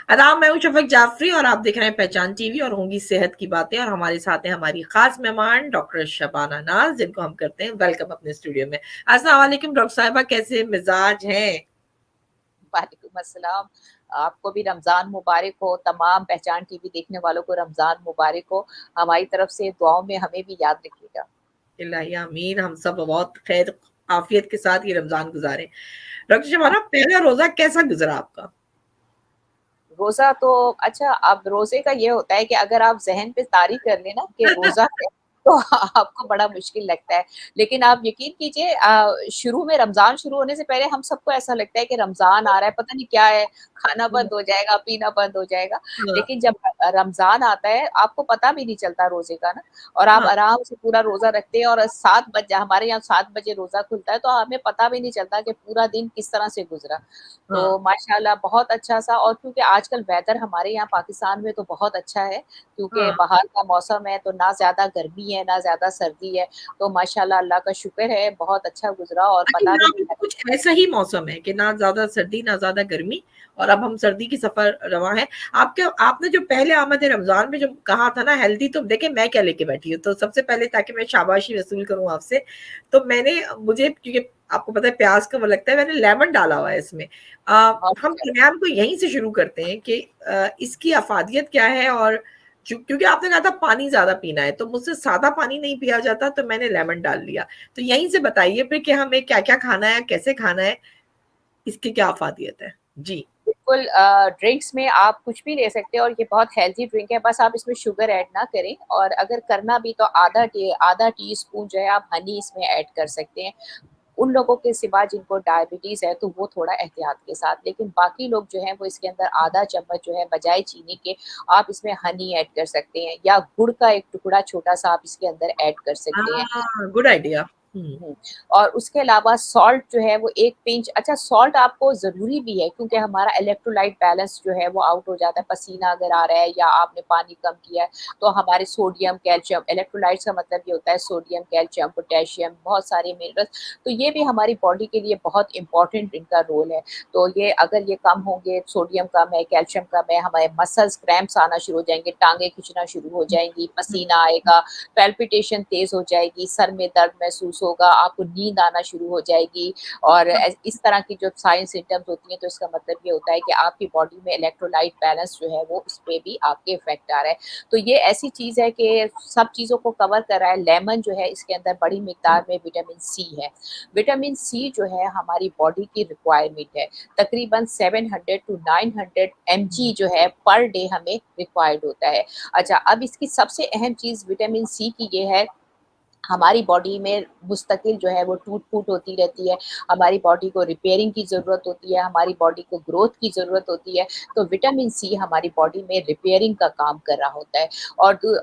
आदाब, मैं हूँ शफ़क़ जाफ़री और आप देख रहे हैं पहचान टीवी और होंगी सेहत की बातें और हमारे साथ हैं हमारी ख़ास मेहमान डॉक्टर शबाना नाज़ जिनको हम करते हैं वेलकम अपने स्टूडियो में। अस्सलाम वालेकुम डॉक्टर साहिबा कैसे मिज़ाज हैं? वालेकुम अस्सलाम। आपको भी रमज़ान मुबारक हो, तमाम पहचान टीवी देखने वालों को रमज़ान मुबारक हो। हमारी तरफ से दुआओं में हमें भी याद रखिएगा। इल्लाही आमीन, हम सब बहुत खैर आफ़ियत के साथ ये रमज़ान गुज़ारें। डॉक्टर शबाना पहला रोज़ा कैसा गुज़रा आपका? रोज़ा तो अच्छा, अब रोज़े का ये होता है कि अगर आप ज़हन पे तारी कर लें ना कि रोज़ा है, तो आपको बड़ा मुश्किल लगता है। लेकिन आप यकीन कीजिए शुरू में रमज़ान शुरू होने से पहले हम सबको ऐसा लगता है कि रमज़ान आ रहा है, पता नहीं क्या है, खाना हुँ, बंद हो जाएगा, पीना बंद हो जाएगा। हाँ, लेकिन जब रमज़ान आता है, आपको पता भी नहीं चलता रोज़े का ना, और आप हाँ, आराम से पूरा रोज़ा रखते हैं और 7 बज हमारे यहाँ 7 बजे रोज़ा खुलता है, तो हमें पता भी नहीं चलता कि पूरा दिन किस तरह से गुज़रा। तो हाँ, माशाल्लाह बहुत अच्छा-सा, और क्योंकि आजकल वेदर हमारे यहाँ पाकिस्तान में तो बहुत अच्छा है, क्योंकि हाँ। बाहर का मौसम है, तो ना ज़्यादा गर्मी है, ना ज़्यादा सर्दी है। तो माशाल्लाह अल्लाह का शुक्र है, बहुत अच्छा गुज़रा और अच्छा, पता भी यहाँ नहीं पे भी लगा। कुछ ऐसा ही मौसम है कि ना ज़्यादा सर्दी, ना ज़्यादा गर्मी और अब हम सर्दी की सफ़र रवां है। आपके आपने जो पहले आमद रमज़ान में जो कहा था ना हेल्दी, तो देखिए मैं क्या लेके बैठी हूँ। तो सबसे पहले ताकि मैं शाबाशी वसूल करूँ आपसे, तो मुझे क्योंकि आपको पता है प्याज़ का वो लगता है, मैंने लेमन डाला हुआ है इसमें। बहुत हम अच्छा। दरमियान को यहीं से शुरू करते हैं कि इसकी अफ़ादियत क्या है और क्योंकि आपने कहा था पानी ज़्यादा पीना है, तो मुझसे सादा पानी नहीं पिया जाता, तो मैंने लेमन डाल लिया। तो यहीं से बताइए फिर कि हमें क्या-क्या खाना है, कैसे खाना है, इसकी क्या अफ़ादियत है? जी। बिल्कुल ड्रिंक्स में आप कुछ भी ले सकते हैं और ये बहुत हेल्दी ड्रिंक है, बस आप इसमें शुगर ऐड ना करें, और अगर करना भी तो आधा टी स्पून जो है आप हनी इसमें ऐड कर सकते हैं। उन लोगों के सिवा जिनको डायबिटीज़ है तो वो थोड़ा एहतियात के साथ, लेकिन बाकी लोग जो हैं वो इसके अंदर आधा चम्मच जो है बजाय चीनी के आप इसमें हनी ऐड कर सकते हैं, या गुड़ का एक टुकड़ा छोटा-सा आप इसके अंदर ऐड कर सकते हैं। Good idea. हुँ। हुँ, और उसके अलावा सॉल्ट जो है वो 1 पिंच, अच्छा सॉल्ट आपको ज़रूरी भी है, क्योंकि हमारा इलेक्ट्रोलाइट बैलेंस जो है वो आउट हो जाता है, पसीना अगर आ रहा है या आपने पानी कम किया है, तो हमारे सोडियम, कैल्शियम, इलेक्ट्रोलाइट्स का मतलब ये होता है सोडियम, कैल्शियम, पोटेशियम, बहुत सारे मिनरल्स, तो ये भी हमारी बॉडी के लिए बहुत इम्पोर्टेंट इनका रोल है। तो ये अगर ये कम होंगे, सोडियम कम है, कैल्शियम कम है, हमारे मसल्स क्रैम्प्स आना शुरू हो जाएँगे, टाँगें खींचना शुरू हो जाएँगी, हुँ, पसीना आएगा, पैल्पिटेशन तेज़ हो जाएगी, सर में दर्द महसूस होगा, आपको नींद आना शुरू हो जाएगी, और इस तरह की जो साइन सिम्पटम्स होती हैं, तो इसका मतलब ये होता है कि आपकी बॉडी में इलेक्ट्रोलाइट बैलेंस जो है वो उसपे भी आपके इफ़ेक्ट आ रहा है। तो ये ऐसी चीज़ है कि सब चीज़ों को कवर कर रहा है। लेमन जो है इसके अंदर बड़ी मिकदार में विटामिन सी है। विटामिन सी जो है हमारी बॉडी की रिक्वायरमेंट है। तकरीबन 700 टू 900 एमजी जो है पर डे हमें रिक्वायर्ड होता है। अच्छा, अब इसकी सबसे अहम चीज़ विटामिन सी की ये है, हमारी बॉडी में मुस्तकिल जो है वो टूट-फूट होती रहती है, हमारी बॉडी को रिपेयरिंग की ज़रूरत होती है, हमारी बॉडी को ग्रोथ की ज़रूरत होती है, तो विटामिन सी हमारी बॉडी में रिपेयरिंग का काम कर रहा होता है।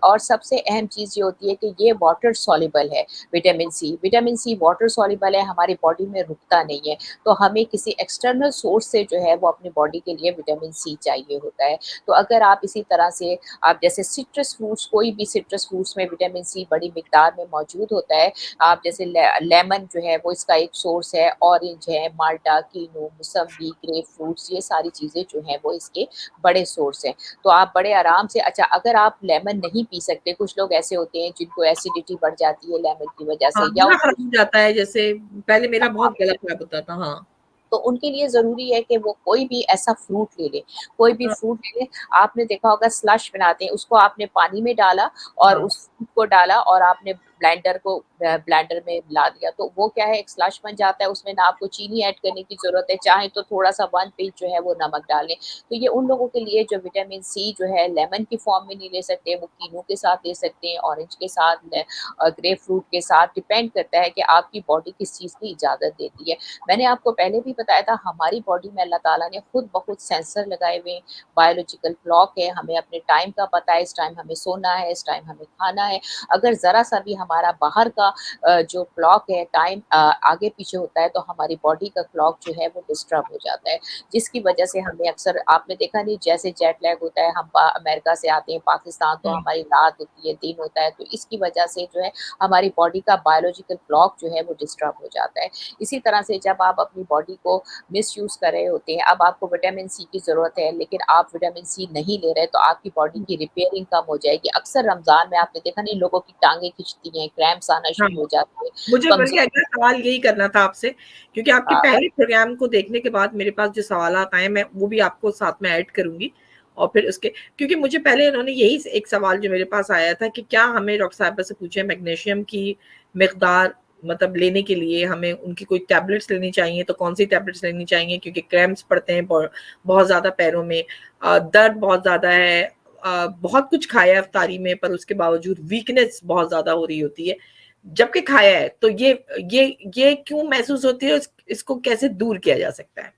और सबसे अहम चीज़ ये होती है कि ये वाटर सॉल्युबल है vitamin C. Vitamin C water soluble है, हमारी बॉडी में रुकता नहीं है, तो हमें किसी एक्सटर्नल सोर्स से जो है वो अपनी बॉडी के लिए विटामिन सी चाहिए होता है। तो अगर आप इसी तरह से आप जैसे सिट्रस फ्रूट्स, कोई भी सिट्रस फ्रूट्स में विटामिन सी बड़ी मिकदार में मौजूद होता है। आप जैसे लेमन जो है वो इसका एक सोर्स है, ऑरेंज है, माल्टा, कीनू, मौसम्बी, ग्रेप फ्रूट्स, ये सारी चीज़ें जो हैं वो इसके बड़े सोर्स हैं। तो आप बड़े आराम से, अच्छा अगर आप लेमन नहीं पी सकते, कुछ लोग ऐसे होते हैं जिनको एसिडिटी बढ़ जाती है लेमन की वजह हाँ, से, या गला उनको खराब हो जाता है जैसे पहले मेरा बहुत गला खराब होता था। हाँ। तो उनके लिए ज़रूरी है कि वो कोई भी ऐसा फ्रूट ले लें, कोई भी हाँ, फ्रूट ले लें। आपने देखा होगा स्लश बनाते हैं, उसको आपने पानी में डाला और हाँ, उस फ्रूट को डाला और आपने ब्लेंडर में मिला दिया, तो वो क्या है, एक स्लश बन जाता है, उसमें ना आपको चीनी ऐड करने की ज़रूरत है, चाहें तो थोड़ा-सा 1 पिंच जो है वो नमक डाल लें। तो ये उन लोगों के लिए जो विटामिन सी जो है लेमन की फॉर्म में नहीं ले सकते, वो कीनू के साथ ले सकते हैं, ऑरेंज के साथ, ग्रेप फ्रूट के साथ, डिपेंड करता है कि आपकी बॉडी किस चीज़ की इजाज़त देती है। मैंने आपको पहले भी बताया था, हमारी बॉडी में अल्लाह ताला ने खुद ब खुद सेंसर लगाए हुए हैं, बायोलॉजिकल क्लॉक है, हमें अपने टाइम का पता है, इस टाइम हमें सोना है, इस टाइम हमें खाना है। अगर ज़रा-सा भी हमारा बाहर का जो क्लॉक है टाइम आगे पीछे होता है, तो हमारी बॉडी का क्लॉक जो है वो डिस्टर्ब हो जाता है। जिसकी वजह से हमें अक्सर आपने देखा नहीं जैसे जेट लैग होता है, हम अमेरिका से आते हैं पाकिस्तान तो हुँ, हमारी रात होती है, दिन होता है, तो इसकी वजह से जो है हमारी बॉडी का बायोलॉजिकल क्लॉक जो है वो डिस्टर्ब हो जाता है। इसी तरह से जब आप अपनी बॉडी को मिसयूज़ कर रहे होते हैं, अब आपको विटामिन सी की ज़रूरत है, लेकिन आप विटामिन सी नहीं ले रहे, तो आपकी बॉडी हुँ, की रिपेयरिंग कम हो जाएगी। अक्सर रमज़ान में आपने देखा नहीं लोगों की टाँगें खिंचती हैं, क्रैम्प्स आना हाँ। शुरू हो जाते हैं, मुझे बल्कि कमज़ोर अगला सवाल यही करना था आपसे, क्योंकि आपके हाँ। पहले प्रोग्राम को देखने के बाद मेरे पास जो सवालात आए, मैं वो भी आपको साथ में ऐड करूँगी और फिर उसके क्योंकि मुझे पहले उन्होंने यही एक सवाल जो मेरे पास आया था कि क्या हमें डॉक्टर साहिबा से पूछें मैग्नीशियम की मिकदार मतलब लेने के लिए हमें उनकी कोई टैबलेट्स लेनी चाहिए, तो कौन-सी टैबलेट्स लेनी चाहिए? क्योंकि क्रैम्प्स पड़ते हैं बहुत ज़्यादा पैरों में दर्द बहुत ज़्यादा है बहुत कुछ खाया है इफ्तारी में पर उसके बावजूद वीकनेस बहुत ज़्यादा हो रही होती है। जबकि खाया है तो ये ये क्यों महसूस होती है इसको कैसे दूर किया जा सकता है?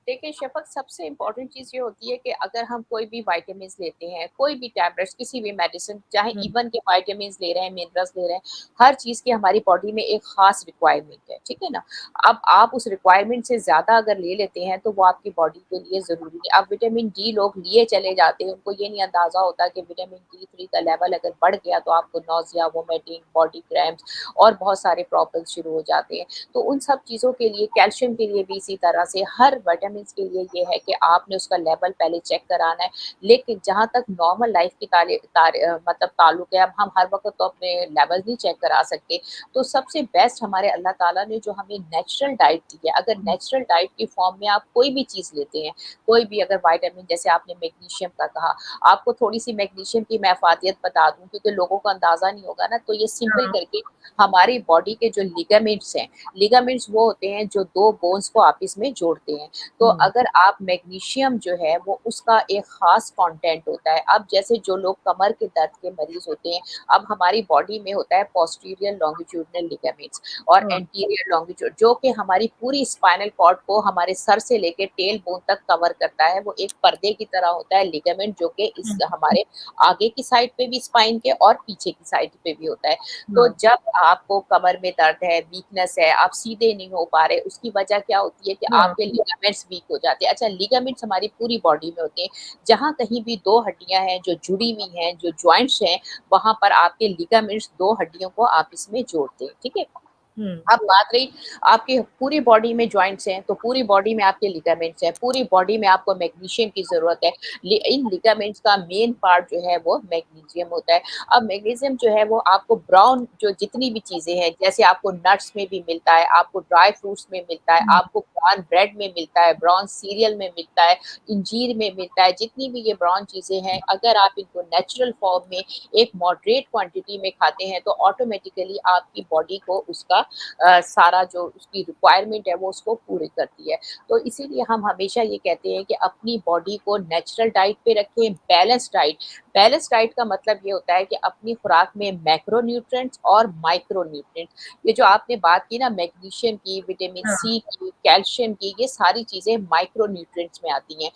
देखिए शफ़क़ सबसे इम्पोर्टेंट चीज़ ये होती है कि अगर हम कोई भी विटामिन्स लेते हैं, कोई भी टैबलेट्स, किसी भी मेडिसिन, चाहे हुँ, इवन के विटामिन्स ले रहे हैं, मिनरल्स ले रहे हैं, हर चीज़ की हमारी बॉडी में एक ख़ास रिक्वायरमेंट है, ठीक है ना? अब आप उस रिक्वायरमेंट से ज़्यादा अगर ले लेते हैं, तो वो आपकी बॉडी के लिए ज़रूरी नहीं। अब विटामिन डी लोग लिए चले जाते हैं, उनको ये नहीं अंदाज़ा होता कि विटामिन डी 3 का लेवल अगर बढ़ गया, तो आपको नौसिया, वोमिटिंग, बॉडी क्रैम्प्स और बहुत सारे प्रॉब्लम्स शुरू हो जाते हैं। तो उन सब चीज़ों के लिए कैल्शियम के लिए भी इसी तरह से हर विटामिन्स के लिए ये है कि आपने उसका लेवल पहले चेक कराना है। लेकिन जहाँ तक नॉर्मल लाइफ की मतलब ताल्लुक है, अब हम हर वक़्त तो अपने लेवल नहीं चेक करा सकते। तो सबसे बेस्ट हमारे अल्लाह ताला ने जो हमें नेचुरल डाइट दी है, अगर हुँ, नेचुरल डाइट की फॉर्म में आप कोई भी चीज़ लेते हैं, कोई भी अगर विटामिन जैसे आपने मैग्नीशियम का कहा, आपको थोड़ी-सी मैग्नीशियम की मैं अफ़ादियत बता दूँ क्योंकि लोगों को अंदाज़ा नहीं होगा ना, तो ये सिंपल हाँ, करके हमारी बॉडी के जो लिगामेंट्स हैं, लिगामेंट्स वो होते हैं जो 2 बोन्स को आपस में जोड़ते हैं। तो हुँ, अगर आप मैग्नीशियम जो है वो उसका एक ख़ास कंटेंट होता है। अब जैसे जो लोग कमर के दर्द के मरीज़ होते हैं, अब हमारी बॉडी में होता है पोस्टीरियर लॉन्गिट्यूडिनल लिगामेंट्स और हाँ, एंटीरियर लॉन्गिट्यूड जो कि हमारी पूरी स्पाइनल कॉर्ड को हमारे सर से लेके टेल बोन तक कवर करता है। वो एक पर्दे की तरह होता है लिगामेंट जो कि इस हुँ, हमारे आगे की साइड पे भी स्पाइन के और पीछे की साइड पे भी होता है। तो हाँ, जब आपको कमर में दर्द है, वीकनेस है, आप सीधे नहीं हो पा रहे, उसकी वजह क्या होती है कि हाँ, आपके लिगामेंट्स वीक हो जाते हैं। अच्छा लिगामेंट्स हमारी पूरी बॉडी में होते हैं, जहाँ कहीं भी 2 हड्डियाँ हैं जो जुड़ी हुई हैं, जो जॉइंट्स हैं, वहाँ पर आपके लिगामेंट्स 2 हड्डियों को आपस में जोड़ते हैं, ठीक है? हुँ, अब बात रही आपकी पूरी बॉडी में जॉइंट्स हैं, तो पूरी बॉडी में आपके लिगामेंट्स हैं, पूरी बॉडी में आपको मैग्नीशियम की ज़रूरत है। इन लिगामेंट्स का मेन पार्ट जो है वो मैग्नीशियम होता है। अब मैग्नीशियम जो है वो आपको ब्राउन जो जितनी भी चीज़ें हैं, जैसे आपको नट्स में भी मिलता है, आपको ड्राई फ्रूट्स में मिलता है, हुँ, आपको ब्राउन ब्रेड में मिलता है, ब्राउन सीरियल में मिलता है, इंजीर में मिलता है, जितनी भी ये ब्राउन चीज़ें हैं, अगर आप इनको नेचुरल फॉर्म में एक मॉडरेट क्वांटिटी में खाते हैं, तो ऑटोमैटिकली आपकी बॉडी को उसका सारा जो उसकी रिक्वायरमेंट है वो उसको पूरी करती है। तो इसीलिए हम हमेशा ये कहते हैं कि अपनी बॉडी को नेचुरल डाइट पे रखें, बैलेंस डाइट। बैलेंस डाइट का मतलब ये होता है कि अपनी खुराक में मैक्रो न्यूट्रिएंट्स और माइक्रो न्यूट्रिएंट्स ये जो आपने बात की ना मैग्नीशियम की, विटामिन हाँ, सी की, कैल्शियम की, ये सारी चीज़ें माइक्रो न्यूट्रिएंट्स में आती हैं।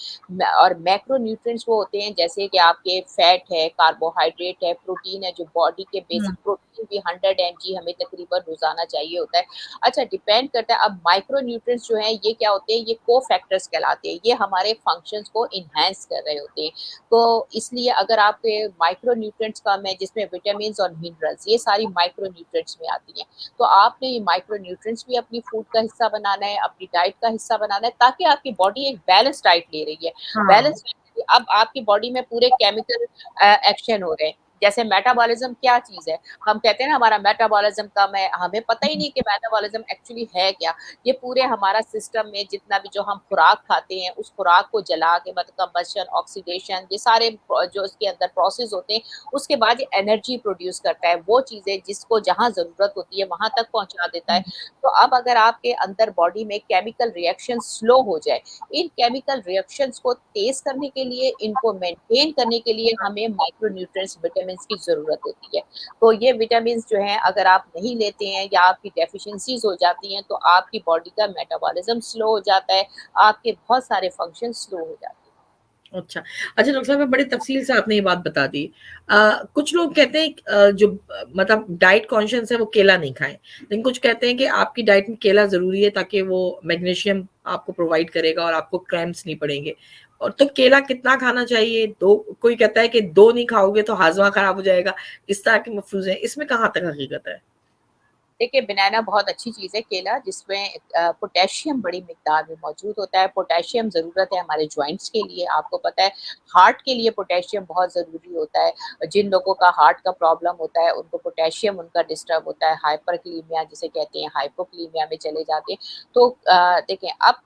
और मैक्रो न्यूट्रिएंट्स वो होते हैं जैसे कि आपके फैट है, कार्बोहाइड्रेट है, प्रोटीन है, जो बॉडी के हुँ, बेसिक प्रोटीन भी 100 एमजी हमें तकरीबन रोज़ाना चाहिए होता है। अच्छा डिपेंड करता है अब माइक्रो न्यूट्रिएंट्स जो हैं ये क्या होते हैं, ये कोफैक्टर्स कहलाते हैं। ये हमारे फंक्शंस को एनहांस कर रहे होते हैं। तो इसलिए अगर आपके माइक्रो न्यूट्रिएंट्स कम है जिसमें विटामिन्स और मिनरल्स ये सारी माइक्रो न्यूट्रिएंट्स में आती हैं। तो आपने ये माइक्रो न्यूट्रिएंट्स भी अपनी फूड का हिस्सा बनाना है, अपनी डाइट का हिस्सा बनाना है ताकि आपकी बॉडी एक बैलेंस डाइट ले रही है। हाँ, बैलेंस अब आपकी बॉडी में पूरे केमिकल एक्शन हो रहे हैं। जैसे मेटाबॉलिज्म क्या चीज़ है? हम कहते हैं ना हमारा मेटाबॉलिज्म कम है, हमें पता ही हुँ, नहीं कि मेटाबॉलिज्म एक्चुअली है क्या? ये पूरे हमारा सिस्टम में जितना भी जो हम खुराक खाते हैं, उस खुराक को जला के मतलब कंबशन, ऑक्सीडेशन ये सारे जो उसके अंदर प्रोसेस होते हैं, उसके बाद ये एनर्जी प्रोड्यूस करता है। वो चीज़ें जिसको जहाँ ज़रूरत होती है, वहाँ तक पहुँचा देता है। हुँ, तो अब अगर आपके अंदर बॉडी में केमिकल रिएक्शन स्लो हो जाए, इन केमिकल रिएक्शंस को तेज़ करने के लिए, इनको मेंटेन करने के लिए हमें माइक्रो न्यूट्रिएंट्स, विटामिन्स की ज़रूरत होती है। तो ये विटामिन्स जो हैं अगर आप नहीं लेते हैं या आपकी डेफिशिएंसीज़ हो जाती हैं, तो आपकी बॉडी का मेटाबॉलिज़्म स्लो हो जाता है, आपके बहुत सारे फंक्शन स्लो हो जाते हैं। अच्छा। अच्छा डॉक्टर साहब बड़ी तफ़सील से आपने ये बात बता दी। कुछ लोग कहते हैं जो मतलब डाइट कॉन्शियस है वो केला नहीं खाएँ। लेकिन कुछ कहते हैं कि आपकी डाइट में केला ज़रूरी है ताकि वो मैग्नीशियम आपको प्रोवाइड करेगा और आपको क्रैम्प्स नहीं पड़ेंगे। और तो केला कितना खाना चाहिए? 2 कोई कहता है कि 2 नहीं खाओगे तो हाज़मा ख़राब हो जाएगा। इस तरह के मफ़्रूज़ हैं। इसमें कहाँ तक हकीकत है? देखिए बनाना बहुत अच्छी चीज़ है केला जिसमें पोटेशियम बड़ी मिक़दार में मौजूद होता है। पोटेशियम ज़रूरत है हमारे जॉइंट्स के लिए, आपको पता है हार्ट के लिए पोटेशियम बहुत ज़रूरी होता है। जिन लोगों का हार्ट का प्रॉब्लम होता है उनको पोटेशियम उनका डिस्टर्ब होता है, हाइपरकालेमिया जिसे कहते हैं, हाइपोकालेमिया में चले जाते हैं। तो देखें अब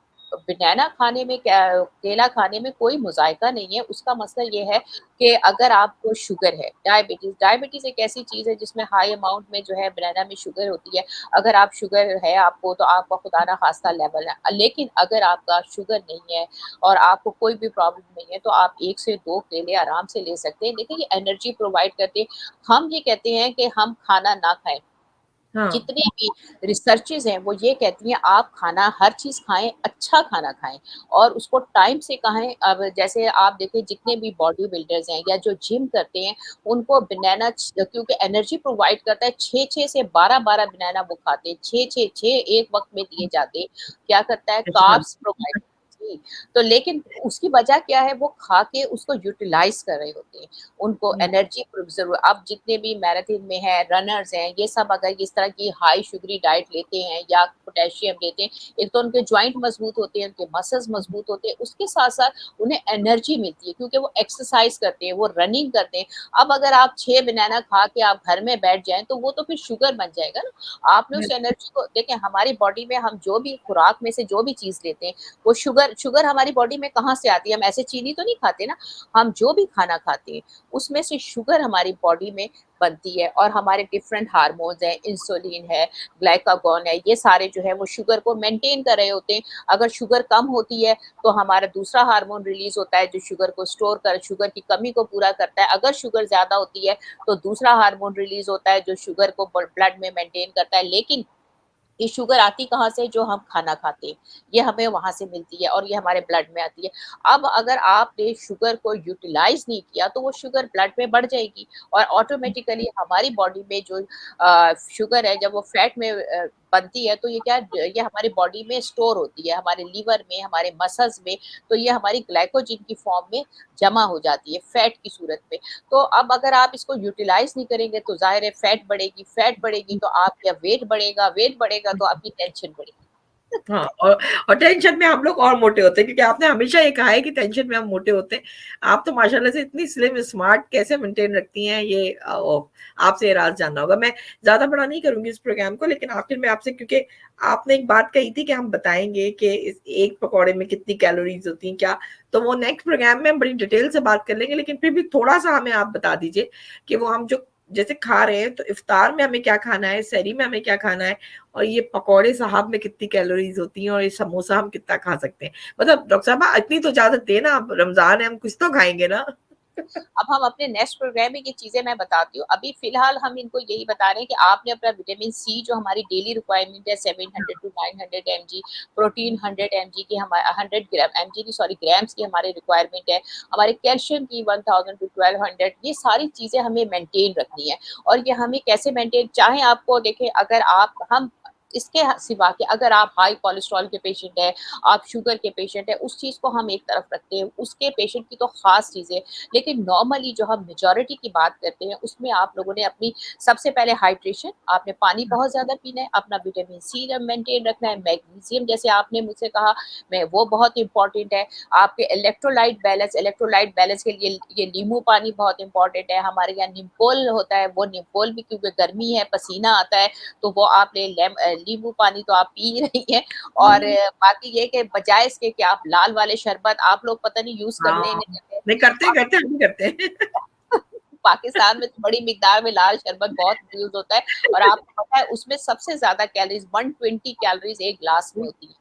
बनाना खाने में क्या केला खाने में कोई मुज़ायका नहीं है, उसका मसला ये है कि अगर आपको शुगर है, डायबिटीज़ एक ऐसी चीज़ है जिसमें हाई अमाउंट में जो है बनाना में शुगर होती है। अगर आप शुगर है आपको तो आपका खुदा ना खास्ता लेवल है। लेकिन अगर आपका शुगर नहीं है और आपको कोई भी प्रॉब्लम नहीं है तो आप 1 से 2 केले आराम से ले सकते हैं। देखिए ये एनर्जी प्रोवाइड करते हैं। हम ये कहते हैं कि हम खाना ना खाएँ। हाँ। जितने भी रिसर्चेज़ हैं वो ये कहती हैं आप खाना हर चीज़ खाएँ, अच्छा खाना खाएँ और उसको टाइम से खाएँ। अब जैसे आप देखें जितने भी बॉडी बिल्डर्स हैं या जो जिम करते हैं, उनको बनाना क्योंकि एनर्जी प्रोवाइड करता है 6-6 से 12-12 बनाना वो खाते हैं। 6-6 एक वक़्त में दिए जाते हैं। क्या करता है अच्छा। कार्ब्स प्रोवाइड जी, तो लेकिन उसकी वजह क्या है वो खा के उसको यूटिलाइज़ कर रहे होते हैं। उनको हुँ। एनर्जी ज़रूर अब जितने भी मैराथन में हैं, रनर्स हैं, ये सब अगर इस तरह की हाई शुगरी डाइट लेते हैं या पोटेशियम लेते हैं, एक तो उनके जॉइंट मज़बूत होते हैं, उनके मसल्स मज़बूत होते हैं, उसके साथ-साथ उन्हें एनर्जी मिलती है क्योंकि वो एक्सरसाइज़ करते हैं, वो रनिंग करते हैं। अब अगर आप 6 बनाना खा के आप घर में बैठ जाएँ, तो वो तो फिर शुगर बन जाएगा ना। आपने उस एनर्जी को देखें हमारी बॉडी में हम जो भी खुराक में से जो भी चीज़ लेते हैं, वो शुगर शुगर हमारी बॉडी में कहाँ से आती है? हम ऐसे चीनी तो नहीं खाते ना। हम जो भी खाना खाते हैं, उसमें से शुगर हमारी बॉडी में बनती है और हमारे डिफरेंट हार्मोन्स हैं, इंसुलिन है, ग्लाइकागॉन है, ये सारे जो है वो शुगर को मेंटेन कर रहे होते हैं। अगर शुगर कम होती है, तो हमारा दूसरा हार्मोन रिलीज़ होता है जो शुगर को स्टोर कर शुगर की कमी को पूरा करता है। अगर शुगर ज़्यादा होती है, तो दूसरा हार्मोन रिलीज़ होता है जो शुगर को ब्लड में मेंटेन करता है। लेकिन ये शुगर आती कहाँ से? जो हम खाना खाते हैं, ये हमें वहाँ से मिलती है और ये हमारे ब्लड में आती है। अब अगर आपने शुगर को यूटिलाइज़ नहीं किया, तो वो शुगर ब्लड में बढ़ जाएगी और ऑटोमैटिकली हमारी बॉडी में जो शुगर है, जब वो फैट में बनती है, तो ये क्या ये हमारी बॉडी में स्टोर होती है, हमारे लीवर में, हमारे मसल्स में, तो ये हमारी ग्लाइकोजेन की फॉर्म में जमा हो जाती है, फैट की सूरत में। तो अब अगर आप इसको यूटिलाइज़ नहीं करेंगे तो ज़ाहिर है फैट बढ़ेगी तो आपका वेट बढ़ेगा तो आपकी टेंशन बढ़ेगी। हाँ, और टेंशन में हम लोग और मोटे होते हैं क्योंकि आपने हमेशा ये कहा है कि टेंशन में हम मोटे होते हैं। आप तो माशाल्लाह से इतनी स्लिम स्मार्ट कैसे मेंटेन रखती हैं ये आपसे ये राज़ जानना होगा। मैं ज़्यादा बड़ा नहीं करूँगी इस प्रोग्राम को लेकिन आखिर में आपसे क्योंकि आपने एक बात कही थी कि हम बताएँगे कि इस एक पकौड़े में कितनी कैलोरीज़ होती हैं, क्या तो वो नेक्स्ट प्रोग्राम में हम बड़ी डिटेल से बात कर लेंगे लेकिन फिर भी थोड़ा-सा हमें आप बता दीजिए कि वो हम जो जैसे खा रहे हैं तो इफ्तार में हमें क्या खाना है, सहरी में हमें क्या खाना है और ये पकौड़े साहब में कितनी कैलोरीज़ होती हैं और ये समोसा हम कितना खा सकते हैं? मतलब डॉक्टर साहबा इतनी तो इजाज़त दें ना, अब रमज़ान है, हम कुछ तो खाएँगे ना? अब हम अपने नेक्स्ट प्रोग्राम में ये चीज़ें मैं बताती हूँ। अभी फ़िलहाल हम इनको यही बता रहे हैं कि आपने अपना विटामिन सी जो हमारी डेली रिक्वायरमेंट है 700 टू 900 एमजी, प्रोटीन 100 एमजी की 100 ग्राम एमजी की सॉरी ग्राम्स की हमारी रिक्वायरमेंट है। हमारे कैल्शियम की 1000 टू 1200 ये सारी चीज़ें हमें मेंटेन रखनी है और ये हमें कैसे मेंटेन चाहे आपको देखें अगर आप हम इसके सिवा कि अगर आप हाई कोलेस्ट्रॉल के पेशेंट हैं, आप शुगर के पेशेंट हैं, उस चीज़ को हम एक तरफ रखते हैं, उसके पेशेंट की तो ख़ास चीज़ें लेकिन नॉर्मली जो हम मेजॉरिटी की बात करते हैं उसमें आप लोगों ने अपनी सबसे पहले हाइड्रेशन आपने पानी बहुत ज़्यादा पीना है, अपना विटामिन सी मेंटेन रखना है, मैग्नीशियम जैसे आपने मुझसे कहा मैं वो बहुत इंपॉर्टेंट है, आपके इलेक्ट्रोलाइट बैलेंस के लिए ये नींबू पानी बहुत इंपॉर्टेंट है, हमारे यहाँ निम्पोल होता है वो निम्पोल भी क्योंकि गर्मी है पसीना आता है तो वो आपने नींबू पानी तो आप पी ही रही हैं और हुँ, बाकी ये कि बजाय इसके कि आप लाल वाले शरबत आप लोग पता नहीं यूज़ करते हैं हाँ, नहीं करते नहीं करते हैं, हम भी करते हैं। पाकिस्तान में तो बड़ी मिकदार में लाल शरबत बहुत यूज़ होता है और आपको पता है उसमें सबसे ज़्यादा कैलोरीज़ 120 कैलोरीज़ 1 ग्लास में होती है।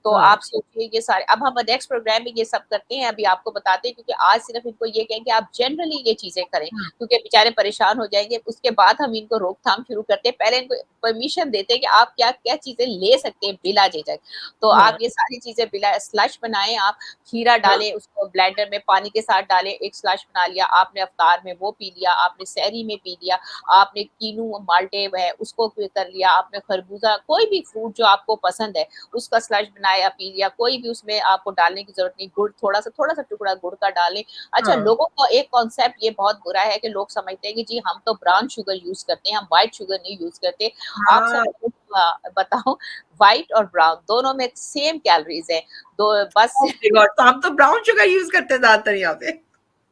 तो हाँ, आप सोचिए ये सारे, अब हम नेक्स्ट प्रोग्राम में ये सब करते हैं, अभी आपको बताते हैं, क्योंकि आज सिर्फ इनको ये कहें कि आप जनरली ये चीजें करें, हाँ, क्योंकि बेचारे परेशान हो जाएंगे। उसके बाद हम इनको रोकथाम शुरू करते हैं, पहले इनको परमिशन देते हैं कि आप क्या क्या चीजें ले सकते हैं बिला झिझक। तो हाँ, आप ये सारी चीजें बिला, स्लश बनाएं, आप खीरा हाँ, डालें, उसको ब्लेंडर में पानी के साथ डालें, एक स्लश बना लिया आपने, अफ्तार में वो पी लिया आपने, सहरी में पी लिया आपने, कीनू माल्टे है उसको कर लिया आपने, खरबूजा, कोई भी फ्रूट जो आपको पसंद है उसका स्लश बनाया पी लिया, कोई भी उसमें आपको डालने की जरूरत नहीं, गुड़ थोड़ा सा टुकड़ा गुड़ का डालें। अच्छा, हाँ, लोगों का एक कॉन्सेप्ट ये बहुत बुरा है कि लोग समझते हैं कि जी हम तो ब्राउन शुगर यूज करते हैं, हम व्हाइट शुगर नहीं यूज करते। आप हाँ, सब बताओ, व्हाइट और ब्राउन दोनों में सेम कैलोरीज है, दो बस। Oh my God! तो हम तो ब्राउन शुगर यूज़ करते हैं ज़्यादातर यहाँ पे।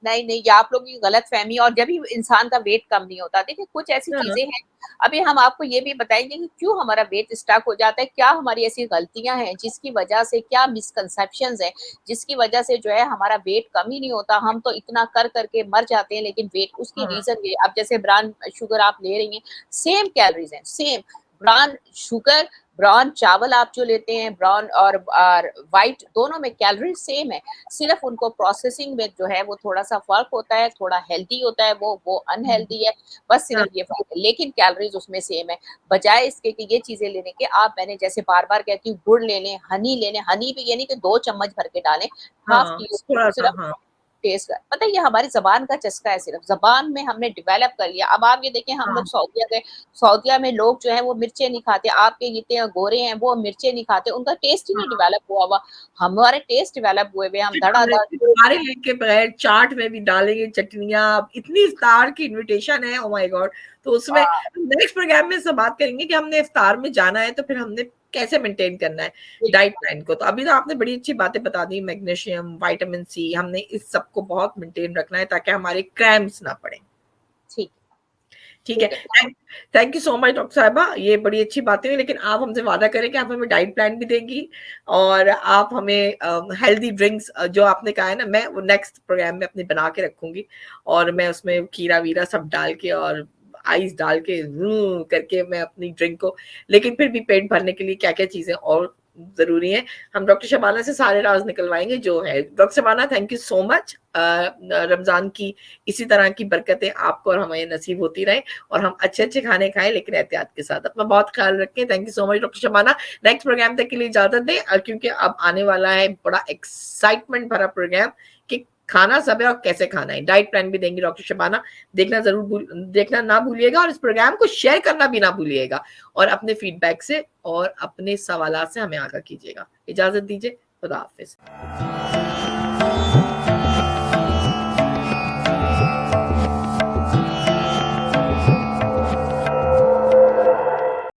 नहीं नहीं, ये आप लोगों की गलत फहमी, और जब भी इंसान का वेट कम नहीं होता। देखिए कुछ ऐसी हाँ, चीजें हैं, अभी हम आपको ये भी बताएंगे कि क्यों हमारा वेट स्टक हो जाता है, क्या हमारी ऐसी गलतियां हैं जिसकी वजह से, क्या मिसकंसेप्शंस है जिसकी वजह से जो है हमारा वेट कम ही नहीं होता, हम तो इतना कर करके मर जाते हैं लेकिन वेट, उसकी हाँ, रीजन ये, अब जैसे ब्राउन शुगर आप ले रही हैं, सेम कैलोरीज हैं, सेम ब्राउन शुगर, ब्राउन चावल आप जो लेते हैं, ब्राउन और व्हाइट, दोनों में कैलोरी सेम है, सिर्फ उनको प्रोसेसिंग में जो है वो थोड़ा सा फर्क होता है, थोड़ा हेल्दी होता है, वो हुँ, अनहेल्दी है, बस हाँ, सिर्फ ये फर्क है, लेकिन कैलोरीज उसमें सेम है। बजाय इसके कि ये चीजें लेने के, आप, मैंने जैसे बार बार कहती हूँ, गुड़ ले लें, हनी ले लें, हनी भी ये नहीं कि 2 चम्मच भर के डालें, हाफ हाँ, टी थोड़ा-सा सिर्फ हाँ, टेस्ट। पता है ये हमारी जबान का चस्का है, सिर्फ जबान में हमने डेवलप कर लिया। अब आप ये देखें, हम हाँ, लोग सऊदीया गए, सऊदीया में लोग जो है वो मिर्चें नहीं खाते, आपके इतने गोरे हैं वो मिर्चें नहीं खाते, उनका टेस्ट ही नहीं हाँ। डेवलप हुआ। हमारे टेस्ट डेवलप हुए हम धड़ाधड़। गुब्बारे लेके बगैर चाट में भी डालेंगे चटनियाँ, इतनी इफ्तार की इनविटेशन है, ओह माय गॉड! तो उसमें नेक्स्ट प्रोग्राम में सब बात करेंगे कि हमने इफ्तार में जाना है तो फिर हमने कैसे मेंटेन करना है डाइट प्लान को। तो अभी तो आपने बड़ी अच्छी बातें बता दी, मैग्नीशियम, विटामिन सी, हमने इस सब को बहुत मेंटेन रखना है ताकि हमारे क्रैम्प्स ना पड़े। ठीक ठीक है। ठीक है। Thank you so much doctor साहिबा, ये बड़ी अच्छी बातें हुई, लेकिन आप हमसे वादा करें कि आप हमें डाइट प्लान भी देंगी और आप हमें हेल्दी ड्रिंक्स जो आपने कहा है ना, मैं वो नेक्स्ट प्रोग्राम में अपनी बना के रखूंगी और मैं उसमें खीरा वीरा सब डाल के और आइस डाल के करके मैं अपनी ड्रिंक को, लेकिन फिर भी पेट भरने के लिए क्या क्या चीजें और जरूरी है, हम डॉक्टर शबाना से सारे राज निकलवाएंगे जो है। Doctor Shabana, thank you so much. Ramzan की इसी तरह की बरकतें आपको और हमें नसीब होती रहे और हम अच्छे-अच्छे खाने खाएँ लेकिन एहतियात के साथ। अपना बहुत ख्याल रखें। Thank you so much doctor Shabana. Next program तक के लिए इजाज़त दें क्योंकि अब आने वाला है बड़ा एक्साइटमेंट भरा प्रोग्राम कि खाना सब है और कैसे खाना है। डाइट प्लान भी देंगी डॉक्टर शबाना। देखना ना भूलिएगा और इस प्रोग्राम को शेयर करना भी ना भूलिएगा और अपने फीडबैक से और अपने सवालात से हमें आगाह कीजिएगा। इजाज़त दीजिए। खुदा हाफ़िज़।